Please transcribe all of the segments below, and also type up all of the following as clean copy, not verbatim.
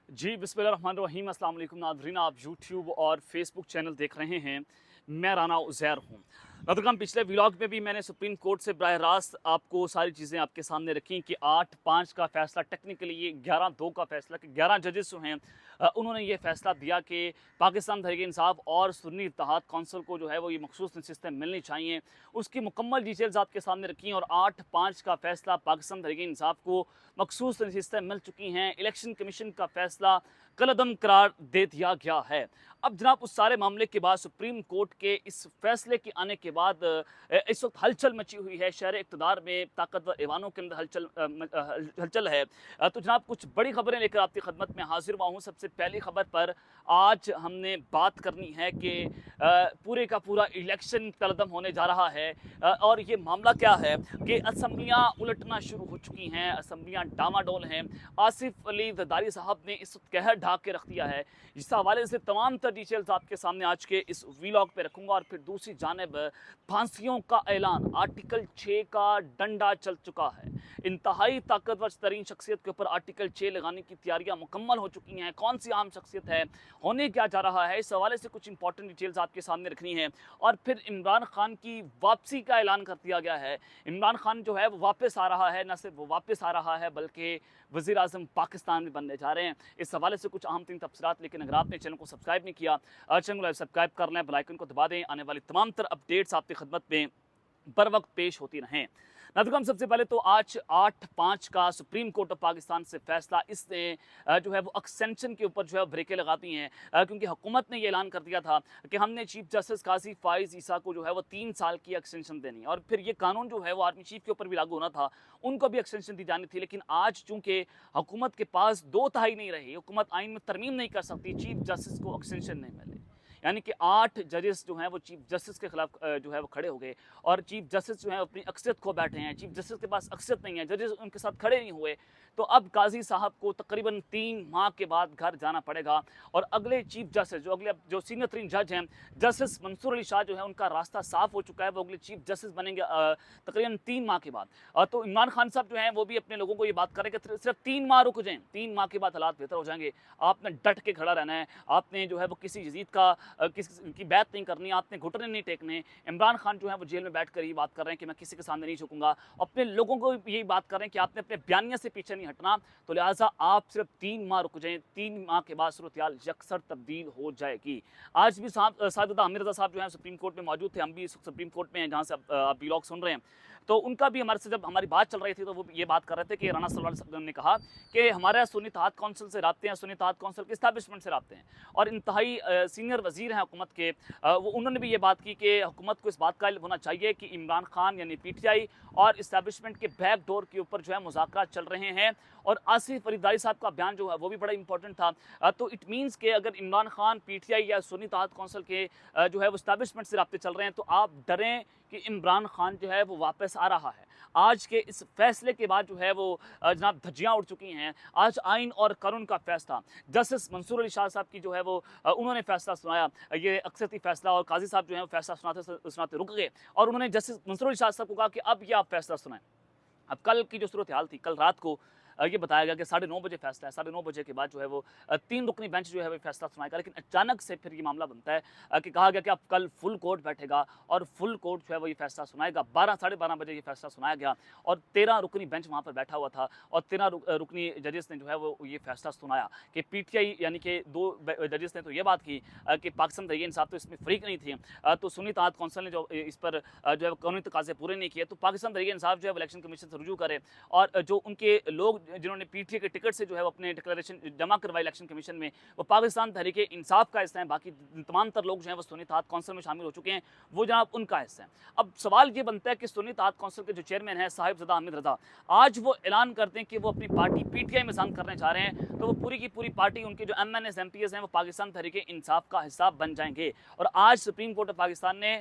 जी, बिस्मिल्लाहिर्रहमानिर्रहीम। अस्सलाम वालेकुम नाज़रीन, आप यूट्यूब और फेसबुक चैनल देख रहे हैं। मैं राना उज़ैर हूँ। नाज़रीन, पिछले व्लॉग में भी मैंने सुप्रीम कोर्ट से बराह रास्त आपको सारी चीज़ें आपके सामने रखी कि 8-5 का फ़ैसला, टेक्निकली ये 11-2 का फ़ैसला कि 11 जजेस जो हैं उन्होंने ये फ़ैसला दिया कि पाकिस्तान तहरीक-ए-इंसाफ और सुन्नी इत्तेहाद कौंसिल को जो है वो ये मखसूस नशिस्तें मिलनी चाहिए। उसकी मुकम्मल डिटेल्स आपके सामने रखी हैं और 8-5 का फ़ैसला पाकिस्तान तहरीक-ए-इंसाफ को मखसूस नशिस्तें मिल चुकी हैं। इलेक्शन कमीशन का फ़ैसला कलअदम करार दे दिया गया है। अब जनाब, उस सारे मामले के बाद सुप्रीम कोर्ट के इस फैसले के आने के बाद इस वक्त हलचल मची हुई है। शहर इक़्तिदार में ताकतवर ऐवानों के अंदर हलचल है। तो जनाब, कुछ बड़ी खबरें लेकर आपकी खदमत में हाजिर हुआ हूँ। सबसे पहली खबर पर आज हमने बात करनी है कि पूरे का पूरा इलेक्शन कलअदम होने जा रहा है। और ये मामला क्या है कि असम्बलियाँ उलटना शुरू हो चुकी हैं, असम्बलियाँ डामाडोल हैं। आसिफ अली जरदारी साहब ने इस वक्त कहर ढाक के रख दिया है। इस हवाले से तमाम तर डिटेल्स आपके सामने आज के इस व्लॉग पे रखूंगा। और फिर दूसरी जानिब फांसियों का ऐलान, आर्टिकल 6 का डंडा चल चुका है। इंतहाई ताकतवर तरीन शख्सियत के ऊपर आर्टिकल 6 लगाने की तैयारियां मुकम्मल हो चुकी हैं। कौन सी अहम शख्सियत है, होने क्या जा रहा है, इस हवाले से कुछ इंपॉर्टेंट डिटेल्स आपके सामने रखनी है। और फिर इमरान खान की वापसी का ऐलान कर दिया गया है। इमरान खान जो है वो वापस आ रहा है, न सिर्फ वो वापस आ रहा है बल्कि वज़ीर आज़म पाकिस्तान में बनने जा रहे हैं। इस हवाले से कुछ अहम तीन तफसीलात। लेकिन अगर आपने चैनल को सब्सक्राइब नहीं किया, चैनल को सब्सक्राइब कर लें, बेल आइकन को दबा दें। आने वाली तमाम तर अपडेट्स आपकी खिदमत में बर वक्त पेश होती रहें। नाज़रीन, सबसे पहले तो आज 8-5 का सुप्रीम कोर्ट ऑफ पाकिस्तान से फैसला, इसने जो है वो एक्सटेंशन के ऊपर जो है ब्रेकें लगाती हैं। क्योंकि हुकूमत ने ये ऐलान कर दिया था कि हमने चीफ जस्टिस काजी फाइज ईसा को जो है वो 3 साल की एक्सटेंशन देनी है। और फिर ये कानून जो है वो आर्मी चीफ के ऊपर भी लागू होना था, उनको भी एक्सटेंशन दी जानी थी। लेकिन आज चूंकि हुकूमत के पास 2 तिहाई नहीं रही, हुकूमत आइन में तरमीम नहीं कर सकती, चीफ जस्टिस को एक्सटेंशन नहीं मिले, यानी कि 8 जजेस जो हैं वो चीफ जस्टिस के खिलाफ जो है वो खड़े हो गए। और चीफ जस्टिस जो है अपनी अक्सरियत खो बैठे हैं। चीफ जस्टिस के पास अक्सरियत नहीं है, जजेस उनके साथ खड़े नहीं हुए। तो अब काजी साहब को तकरीबन 3 माह के बाद घर जाना पड़ेगा। और अगले चीफ जस्टिस जो सीनियर तरीन जज हैं, जस्टिस मंसूर अली शाह, जो है उनका रास्ता साफ हो चुका है, वो अगले चीफ जस्टिस बनेंगे तकरीबन 3 माह के बाद। तो इमरान खान साहब जो हैं वो भी अपने लोगों को ये बात करें कि सिर्फ 3 माह रुक जाएं, 3 माह के बाद हालात बेहतर हो जाएंगे। आपने डट के खड़ा रहना है, आपने जो है वो किसी यजीद का किसी की बात नहीं करनी, आपने घुटने नहीं टेकने। इमरान खान जो है वो जेल में बैठ कर ये बात कर रहे हैं कि मैं किसी के सामने नहीं झुकूंगा। अपने लोगों को यही बात कर रहे हैं कि आपने अपने बयानिया से पीछे नहीं हटना। तो लिहाजा आप सिर्फ 3 माह रुक जाएं, 3 माह के बाद सूरत-ए-हाल यकसर तब्दील हो जाएगी। आज भी साहिबजादा आमिर रज़ा साहब जो है सुप्रीम कोर्ट में मौजूद थे। हम भी सुप्रीम कोर्ट में हैं जहाँ से आप व्लॉग सुन रहे हैं। तो उनका भी हमारे से जब हमारी बात चल रही थी तो वो ये बात कर रहे थे कि राना सलमान साहब ने कहा कि हमारे सुन्नी इत्तेहाद कौंसिल से राब्ते हैं, सुन्नी इत्तेहाद कौंसिल के इस्टेब्लिशमेंट से राब्ते हैं। और इंतहाई सीनियर वजीर हैं हुकूमत के, वो उन्होंने भी ये बात की कि हुकूमत को इस बात का इल्म होना चाहिए कि इमरान खान यानी पीटीआई और इस्टेब्लिशमेंट के बैक डोर के ऊपर जो है मुज़ाकरात चल रहे हैं। और आसिफ अली जरदारी साहब का बयान जो है वो भी बड़ा इंपॉर्टेंट था। तो इट मीन्स कि अगर इमरान खान पीटीआई या सुन्नी इत्तेहाद कौंसिल के जो है वो इस्टेब्लिशमेंट से राब्ते चल रहे हैं, तो आप डरें कि इमरान खान जो है वो वापस आ रहा है। आज के इस फैसले के बाद जो है वो जनाब धज्जियाँ उड़ चुकी हैं। आज आइन और कानून का फैसला, जस्टिस मंसूर अली शाह साहब की जो है वो उन्होंने फैसला सुनाया, ये अक्सरती फैसला। और काजी साहब जो है वो फैसला सुनाते रुक गए और उन्होंने जस्टिस मंसूर अली शाह साहब को कहा कि अब ये आप फैसला सुनाएं। अब कल की जो सूरत हाल थी, कल रात को ये बताया गया कि 9:30 बजे फैसला है। 9:30 बजे के बाद जो है वो 3 रुकनी बेंच जो है वो फैसला सुनाएगा। लेकिन अचानक से फिर ये मामला बनता है कि कहा गया कि अब कल फुल कोर्ट बैठेगा और फुल कोर्ट जो है वो ये फैसला सुनाएगा। 12-12:30 बजे ये फैसला सुनाया गया और 13 रुकनी बेंच वहाँ पर बैठा हुआ था। और 13 रुकनी जजेस ने जो है वो ये फैसला सुनाया कि पीटीआई यानी कि 2 जजेस ने तो ये बात की कि पाकिस्तान तहरीक-ए-इंसाफ तो इसमें फरीक नहीं थी। तो सुन्नी इत्तेहाद कौंसिल ने जो इस पर जो है कानूनी तकाज़े पूरे नहीं किए, तो पाकिस्तान तहरीक-ए-इंसाफ जो है इलेक्शन कमीशन से रुजू करे। और जो उनके लोग जिन्होंने पीटीआई के टिकट से जो है वो अपने डिक्लेरेशन जमा करवाई इलेक्शन कमीशन में, वो पाकिस्तान तहरीक-ए-इंसाफ का हिस्सा है। बाकी तमाम तर लोग जो हैं वो सुन्नी इत्तेहाद कौंसिल में शामिल हो चुके हैं, वो जनाब उनका हिस्सा है। अब सवाल ये बनता है कि सुन्नी इत्तेहाद कौंसिल के जो चेयरमैन हैं साहिबजादा आमिर रज़ा, आज वो ऐलान करते हैं कि वो अपनी पार्टी पीटीआई में शामिल करने जा रहे हैं, तो वो पूरी की पूरी पार्टी, उनके जो एमएनएस एमपीएस हैं वो पाकिस्तान तहरीक-ए-इंसाफ का हिस्सा बन जाएंगे। और आज सुप्रीम कोर्ट ऑफ पाकिस्तान ने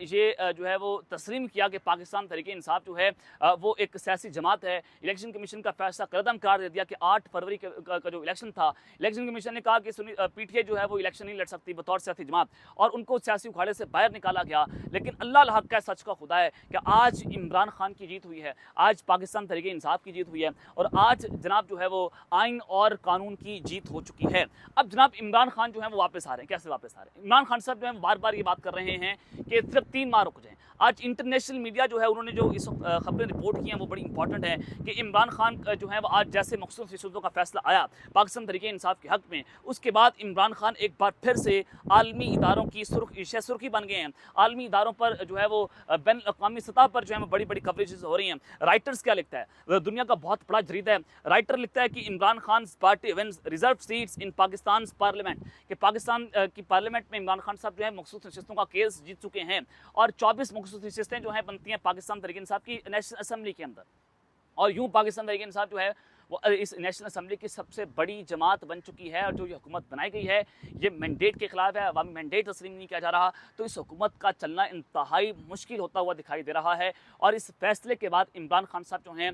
ये जो है वो तस्लीम किया कि पाकिस्तान तहरीक-ए-इंसाफ जो है वो एक सियासी जमात है। इलेक्शन कमीशन का फैसला कदम करार दे दिया कि 8 फरवरी का जो इलेक्शन था, इलेक्शन कमीशन ने कहा कि पीटीआई जो है वो इलेक्शन नहीं लड़ सकती बतौर सियासी जमात, और उनको सियासी उखाड़े से बाहर निकाला गया। लेकिन अल्लाह हक का सच का खुदा है कि आज इमरान खान की जीत हुई है, आज पाकिस्तान तहरीक इंसाफ की जीत हुई है, और आज जनाब जो है वो आइन और कानून की जीत हो चुकी है। अब जनाब इमरान खान जो है वो वापस आ रहे हैं। कैसे वापस आ रहे हैं? इमरान खान साहब जो है बार बार ये बात कर रहे हैं कि सिर्फ 3 माह रुक जाएं। आज इंटरनेशनल मीडिया जो है उन्होंने जो इस खबरें रिपोर्ट की हैं वो बड़ी इंपॉर्टेंट है कि इमरान खान जो है वो आज जैसे मखसूस रिश्तों का फैसला आया पाकिस्तान तहरीक इंसाफ के हक में, उसके बाद इमरान खान एक बार फिर से आलमी इदारों की सुर्खी बन गए हैं। आलमी इदारों पर जो है वो बैन अक़वामी सतह पर जो है बड़ी बड़ी कवरेज हो रही हैं। राइटर्स क्या लिखता है? दुनिया का बहुत बड़ा जरीदा है, राइटर लिखता है कि Imran Khan party wins reserve seats in Pakistan parliament, कि पाकिस्तान की पार्लियामेंट में इमरान खान साहब जो है मखसूस नशिस्तों का केस जीत चुके हैं, और 24 मखसूस नशिस्तें जो है बनती हैं पाकिस्तान तहरीक इंसाफ की नेशनल असेंबली के अंदर। और यूँ पाकिस्तान तहरीक इंसाफ जो है वो इस नेशनल असेंबली की सबसे बड़ी जमात बन चुकी है, और जो ये हुकूमत बनाई गई है ये मैंडेट के खिलाफ है, अवामी मैंडेट तस्लीम नहीं किया जा रहा, तो इस हुकूमत का चलना इंतहाई मुश्किल होता हुआ दिखाई दे रहा है। और इस फैसले के बाद इमरान खान साहब जो हैं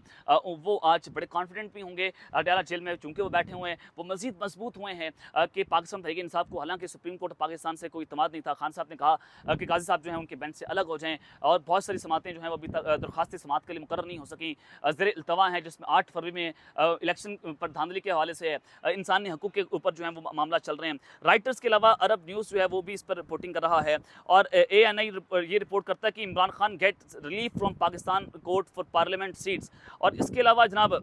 वो आज बड़े कॉन्फिडेंट भी होंगे। अडयाला जेल में चूँकि वो बैठे हुए हैं, वो मज़ीद मजबूत हुए हैं कि पाकिस्तान तहरीक इंसाफ को, हालांकि सुप्रीम कोर्ट पाकिस्तान से कोई इत्मीनान नहीं था, खान साहब ने कहा कि काजी साहब जो हैं उनके बेंच से अलग हो जाएँ, और बहुत सारी समातें जो हैं वो अभी तक दरख्वास्त समात के लिए मुकर्रर नहीं हो सकी। ज़ेर इल्तवा है जिसमें 8 फरवरी में इलेक्शन पर धांधली के हवाले से इंसानी हकूक़ के ऊपर जो है वो मामला चल रहे हैं। राइटर्स के अलावा अरब न्यूज़ जो है वो भी इस पर रिपोर्टिंग कर रहा है, और ANI ये रिपोर्ट करता है कि Imran Khan get relief from Pakistan court for parliament seats. और इसके अलावा जनाब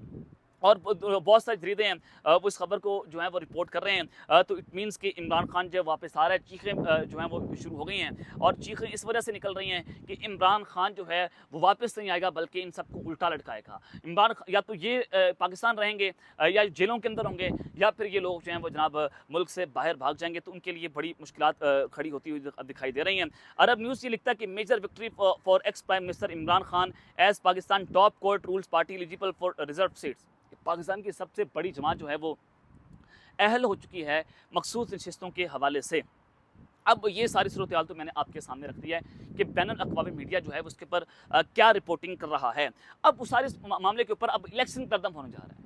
और बहुत सारे जरीदे हैं वो इस खबर को जो है वो रिपोर्ट कर रहे हैं, तो इट मीन्स कि इमरान खान जो वापस आ रहा है। चीखें जो हैं वो शुरू हो गई हैं, और चीखें इस वजह से निकल रही हैं कि इमरान खान जो है वो वापस नहीं आएगा, बल्कि इन सबको उल्टा लटकाएगा। या तो ये पाकिस्तान रहेंगे, या जेलों के अंदर होंगे, या फिर ये लोग जो हैं वो जनाब मुल्क से बाहर भाग जाएंगे, तो उनके लिए बड़ी मुश्किलात खड़ी होती हुई दिखाई दे रही हैं। अरब न्यूज़ ये लिखता है कि major victory for ex prime minister Imran Khan as Pakistan top court rules party eligible for reserve seats. Pakistan की सबसे बड़ी जमात जो है वो अहल हो चुकी है मखसूस नशिस्तों के हवाले से। अब ये सारी सूरत हाल तो मैंने आपके सामने रख दिया है कि बैनुल अक़वामी मीडिया जो है उसके ऊपर क्या रिपोर्टिंग कर रहा है। अब उस सारे मामले के ऊपर अब इलेक्शन कदम होने जा रहा है।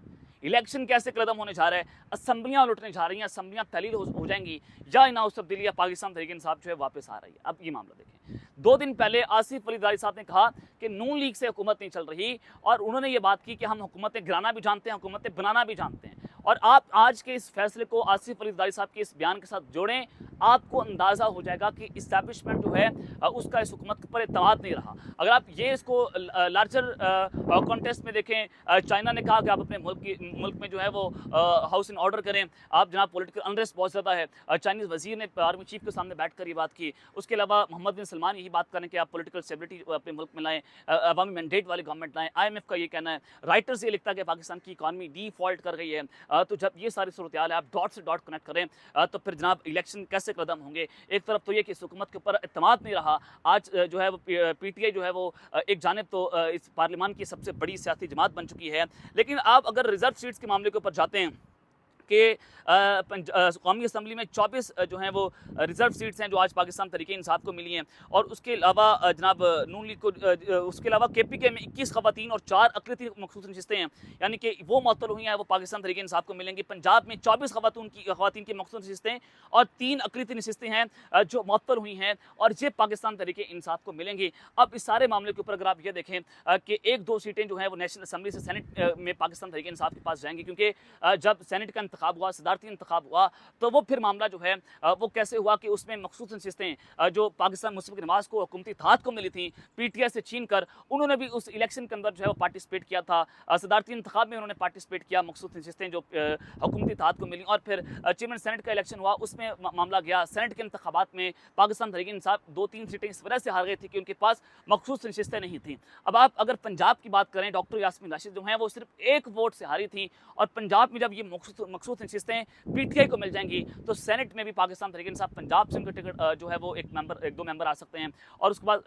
इलेक्शन कैसे कदम होने जा रहा है? असम्बलियाँ लुटने जा रही हैं, असम्बलियाँ तहलील हो जाएंगी, या इनाउस तब्दीली, या पाकिस्तान तहरीक इंसाफ जो है वापस आ रही है। अब ये मामला देखें, 2 दिन पहले आसिफ अली ज़रदारी साहब ने कहा कि नून लीग से हुकूमत नहीं चल रही, और उन्होंने ये बात की कि हम हुकूमतें गिराना भी जानते हैं, हुकूमतें बनाना भी जानते हैं। और आप आज के इस फैसले को आसिफ अली ज़रदारी साहब के इस बयान के साथ जोड़ें, आपको अंदाज़ा हो जाएगा कि इस्टेब्लिशमेंट जो है उसका इस हुकूमत पर एतमाद नहीं रहा। अगर आप ये इसको लार्जर कॉन्टेक्स्ट में देखें, चाइना ने कहा कि आप अपने मुल्क में जो है वो हाउस इन ऑर्डर करें, आप जनाब पॉलिटिकल अनरेस्ट बहुत ज़्यादा है, चाइनीज़ वजीर ने आर्मी चीफ के सामने बैठकर ये बात की। उसके अलावा मोहम्मद बिन सलमान यही बात करें कि आप पॉलिटिकल स्टेबिलिटी अपने मुल्क में लाएँ, अवामी मैंडेट वाली गवर्नमेंट लाएँ। IMF का ये कहना है। राइटर्स ये लिखता है कि पाकिस्तान की इकानमी डिफॉल्ट कर गई है। तो जब ये सारी सूरत हाल है, आप डॉट से डॉट कनेक्ट करें, तो फिर जनाब इलेक्शन कैसे कदम होंगे? एक तरफ तो ये कि इस हुकूमत के ऊपर एतमाद नहीं रहा, आज जो है वो PTI जो है वो एक जानिब तो इस पार्लियामान की सबसे बड़ी सियासी जमात बन चुकी है। लेकिन आप अगर रिजर्व सीट्स के मामले के ऊपर जाते हैं कि कौमी असम्बली में 24 जो हैं वो रिज़र्व सीट्स हैं जो आज पाकिस्तान तहरीक इंसाफ को मिली हैं, और उसके अलावा जनाब नून लीग को उसके अलावा KPK में 21 ख़वातीन और 4 अक़लियती मखसूस नशिस्तें हैं, यानी कि वो मुअत्तल हुई हैं, वो पाकिस्तान तहरीक इंसाफ को मिलेंगी। पंजाब में 24 ख़वातीन की मखसूस नशिस्तें और 3 अक़लियती नशिस्तें हैं जो मुअत्तल हुई हैं, और ये पाकिस्तान तहरीक इंसाफ को मिलेंगी। अब इस सारे मामले के ऊपर अगर आप ये देखें कि 1-2 सीटें जो हैं वो नेशनल असम्बली से सेनेट में पाकिस्तान तहरीक इंसाफ के पास जाएंगी, क्योंकि जब सेनेट का इंतखाब हुआ, सदारती इंतखाब हुआ, तो वो फिर मामला जो है वो कैसे हुआ कि उसमें मखसूस नशिस्तें जो पाकिस्तान मुस्लिम नवाज को हुकूमती इत्तेहाद को मिली थी, PTI से छीन कर उन्होंने भी उस इलेक्शन के अंदर जो है वो पार्टिसिपेट किया था। सदारती इंतखाब में उन्होंने पार्टिसिपेट किया, मखसूस नशिस्तें जो हुकूमती इत्तेहाद को मिली। और फिर चेयरमैन सेनेट का इलेक्शन हुआ, उसमें मामला गया। सेनेट के इंतखाबात में पाकिस्तान तहरीक इंसाफ 2-3 सीटें इस वजह से हार गई थी कि उनके पास मखसूस नशिस्तें नहीं थी। अब आप अगर पंजाब की बात करें, डॉक्टर यास्मीन राशिद जो हैं वो सिर्फ 1 वोट से हारी थी, और पंजाब में जब ये मखसूस मखसूस नशिस्तें पीटीआई को मिल जाएंगी तो सेनेट में भी पाकिस्तान तहरीक इंसाफ पंजाब से उनका टिकट जो है वो एक दो मेंबर आ सकते हैं, और उसके बाद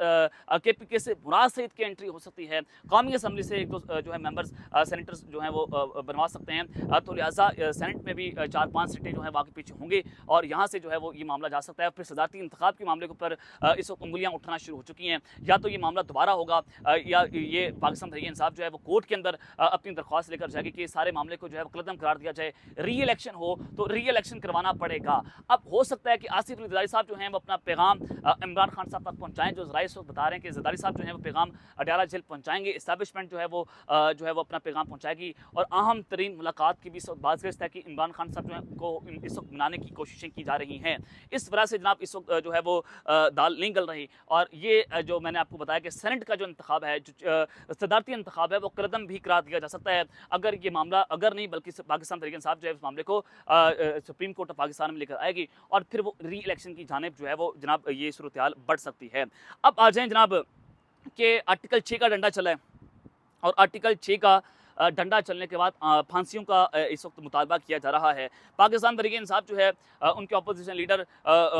केपीके से मुराद सईद की एंट्री हो सकती है, कौमी असम्बली से एक दो जो है मेंबर्स सेनेटर्स जो हैं वो बनवा सकते हैं। तो लिहाजा सेनेट में भी 4-5 सीटें जो हैं वाकई पीछे होंगी और यहाँ से जो है वो ये मामला जा सकता है। फिर सदारती इंतखाब के मामले के ऊपर इस वक्त उंगलियाँ उठना शुरू हो चुकी हैं, या तो ये मामला दोबारा होगा या ये पाकिस्तान तहरीक इंसाफ जो है वो कोर्ट के अंदर अपनी दरख्वास्त लेकर जाएगी कि सारे मामले को जो है वो कलदम करार दिया जाए, री इलेक्शन हो तो री इलेक्शन करवाना पड़ेगा। अब हो सकता है कि आसिफ अली जरदारी साहब जो हैं वो अपना पैगाम इमरान खान साहब तक पहुँचाएँ, जो जराए इस वक्त बता रहे हैं कि जरदारी साहब जो है वो पैगाम अडयाला जेल पहुँचाएंगे, इस्टेब्लिशमेंट जो है वो अपना पैगाम पहुँचाएगी। और अहम तरीन मुलाकात की भी इस वक्त बात है कि इमरान खान साहब जो है उनको इस वक्त मनाने की कोशिशें की जा रही हैं। इस वजह से जनाब इस वक्त जो है वो दाल नहीं गल रही, और ये जो मैंने आपको बताया कि सेनेट का जो इंतखाब है, जो सदारती इंतखाब है, वो कलदम भी करार दिया जा सकता है अगर ये मामला, अगर नहीं बल्कि पाकिस्तान तहरीक इंसाफ जो है इस मामले को सुप्रीम कोर्ट ऑफ पाकिस्तान में लेकर आएगी और फिर वो री इलेक्शन की जानिब जो है वो जनाब ये सूरत-ए-हाल बढ़ सकती है। अब आ जाएँ जनाब कि आर्टिकल 6 का डंडा चला है, और आर्टिकल 6 का डंडा चलने के बाद फांसियों का इस वक्त मुतालबा किया जा रहा है। पाकिस्तान तहरीक इंसाफ जो है उनके अपोजिशन लीडर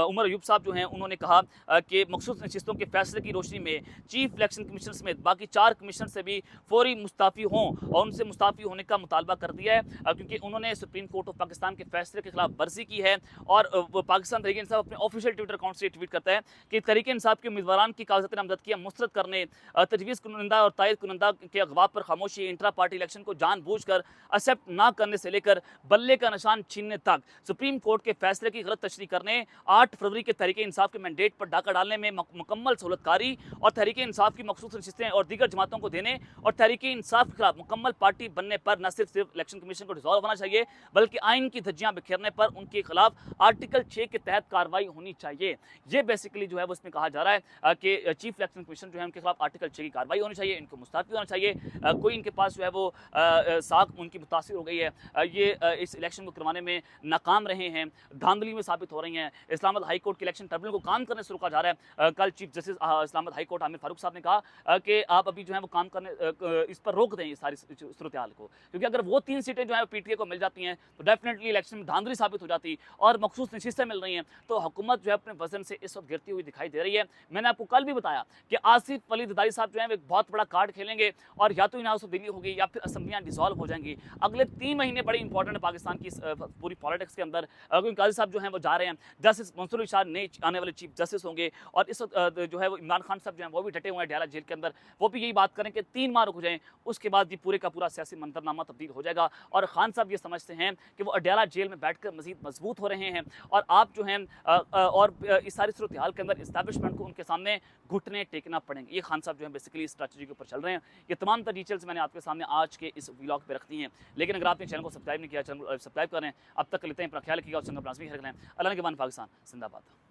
उमर अयूब साहब जो हैं उन्होंने कहा कि मखसूस नशिस्तों के फैसले की रोशनी में चीफ इलेक्शन कमीशन समेत बाकी 4 कमीशन से भी फौरी मुस्ताफ़ी हों और उनसे मुस्ताफ़ी होने का मुतालबा कर दिया है, क्योंकि उन्होंने सुप्रीम कोर्ट ऑफ पाकिस्तान के फैसले के खिलाफ वर्जी की है। और पाकिस्तान तहरीक इंसाफ अपने ऑफिशियल ट्विटर अकाउंट से ट्वीट करता है कि तहरीक इंसाफ के उम्मीदवार की कागजात नामजदगी किया मुस्तरद करने, तजवीज़ कुनंदा और तायद कुनंदा के अगवा पर खामोशी, इंट्रा पार्टी इलेक्शन को जानबूझकर एक्सेप्ट ना करने से लेकर बल्ले का निशान छीनने तक सुप्रीम कोर्ट के फैसले की गलत तशरीह करने, 8 फरवरी के तहरीक इंसाफ के मैंडेट पर डाका डालने में मुकम्मल सहूलतकारी और तहरीक इंसाफ की मखसूस नशिस्तें और दीगर जमातों को देने और तहरीक इंसाफ के खिलाफ मुकम्मल पार्टी बनने पर न सिर्फ इलेक्शन कमीशन को डिसॉल्व होना चाहिए बल्कि आइन की धज्जियां बिखेरने पर उनके खिलाफ आर्टिकल 6 के तहत कार्रवाई होनी चाहिए। ये बेसिकली जो है वो इसमें कहा जा रहा है कि चीफ इलेक्शन कमीशन जो है उनके खिलाफ आर्टिकल 6 की कार्रवाई होनी चाहिए, इनको मुस्ताफी होना चाहिए। कोई इनके पास जो है वो साख उनकी मुतासिर हो गई है, ये इस इलेक्शन को करवाने में नाकाम रहे हैं, धांधली में साबित हो रही हैं। इस्लामाबाद हाई कोर्ट के इलेक्शन ट्रिब्यूनल को काम करने से रोका जा रहा है। कल chief justice Islamabad high court Aamir Farooq साहब ने कहा कि आप अभी जो है वो काम करने इस पर रोक दें इस सारी सूरत-ए-हाल को, क्योंकि अगर वो 3 सीटें जो है पीटीआई को मिल जाती हैं तो डेफिनेटली इलेक्शन में धांधली साबित हो जाती और मखसूस नशिस्तें मिल रही हैं तो हुकूमत जो है अपने वजन से इस वक्त गिरती हुई दिखाई दे रही है। मैंने आपको कल भी बताया कि आसिफ अली जरदारी साहब जो है एक बहुत बड़ा कार्ड खेलेंगे और या तो इन हाउस ऑफ दिल्ली होगी या फिर असम्बलियाँ डिसॉल्व हो जाएंगी। अगले 3 महीने बड़े इंपॉर्टेंट है पाकिस्तान की पूरी पॉलिटिक्स के अंदर, क्योंकि काजी साहब जो हैं वो जा रहे हैं, जस्टिस मंसूर इरशाद नए आने वाले चीफ जस्टिस होंगे और इस वक्त जो है वो इमरान खान साहब जो हैं वो भी डटे हुए हैं अडयाला जेल के अंदर, वो भी यही बात करें कि 3 माह रुक हो जाएँ, उसके बाद ये पूरे का पूरा सियासी मंजरनामा तब्दील हो जाएगा। और खान साहब ये समझते हैं कि वो अडयाला जेल में बैठकर मजीद मजबूत हो रहे हैं और आप जो हैं और इस सारी सूरत-ए-हाल के अंदर इस्टेब्लिशमेंट को उनके सामने घुटने टेकना पड़ेंगे। ये खान साहब जो है बेसिकली इस स्ट्रैटेजी के ऊपर चल रहे हैं। ये तमाम तर डिटेल्स मैंने आपके सामने आज के इस व्लॉग पे रख दी हैं, लेकिन अगर आपने चैनल को सब्सक्राइब नहीं किया, चैनल सब्सक्राइब करें। अब तक लेते हैं, अपना ख्याल रखिएगा और संग अपना भी रख लें। अल्लाह के बाद पाकिस्तान जिंदाबाद।